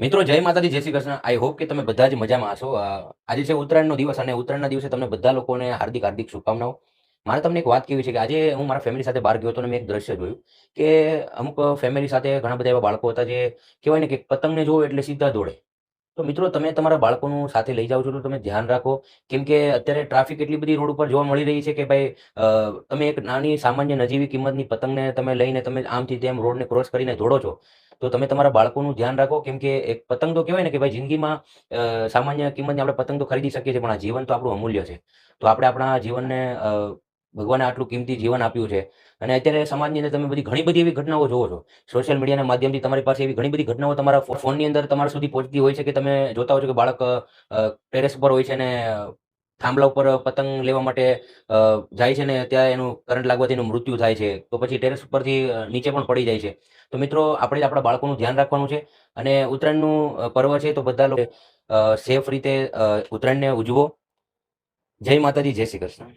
મિત્રો જય માતાજી, જય શ્રી કૃષ્ણ. આઈ હોપ કે તમે બધા જ મજામાં હશો. આજે છે ઉત્તરાયણનો દિવસ અને ઉત્તરાયણના દિવસે તમને બધા લોકોને હાર્દિક હાર્દિક શુભકામનાઓ. મારે તમને એક વાત કહેવી છે કે આજે હું મારા ફેમિલી સાથે બહાર ગયો હતો અને મેં એક દ્રશ્ય જોયું કે અમુક ફેમિલી સાથે ઘણા બધા એવા બાળકો હતા જે કહેવાય ને કે પતંગને જોવે એટલે સીધા દોડે. તો મિત્રો તમે તમારા બાળકોનું સાથે લઈ જાઓ છો તો તમે ધ્યાન રાખો. કેમ કે અત્યારે ટ્રાફિક એટલી બધી રોડ ઉપર જોવા મળી રહી છે કે ભાઈ તમે એક નાની સામાન્ય નજીવી કિંમતની પતંગને તમે લઈને તમે આમથી તેમ રોડને ક્રોસ કરીને દોડો છો. તો તમે તમારા બાળકોનું ધ્યાન રાખો. કેમ કે એક પતંગ તો કહેવાય ને કે ભાઈ જિંદગીમાં સામાન્ય કિંમતની આપણે પતંગ તો ખરીદી શકીએ છીએ પણ આ જીવન તો આપણું અમૂલ્ય છે. તો આપણે આપણા જીવનને ભગવાને આટલું કિંમતી જીવન આપ્યું છે. અને અત્યારે સમાજની અંદર તમે ઘણી બધી એવી ઘટનાઓ જોવો છો. સોશિયલ મીડિયાના માધ્યમથી તમારી પાસે એવી ઘણી બધી ઘટનાઓ તમારા ફોનની અંદર તમારા સુધી પહોંચતી હોય છે કે તમે જોતા હોય છો કે બાળક ટેરેસ ઉપર હોય છે ને થાંભલા ઉપર પતંગ લેવા માટે જાય છે ને ત્યાં એનું કરંટ લાગવાથી એનું મૃત્યુ થાય છે. તો પછી ટેરેસ ઉપરથી નીચે પણ પડી જાય છે. તો મિત્રો આપણે જ આપણા બાળકોનું ધ્યાન રાખવાનું છે. અને ઉત્તરાયણનું પર્વ છે તો બધા લોકો સેફ રીતે ઉત્તરાયણને ઉજવો. જય માતાજી, જય શ્રી કૃષ્ણ.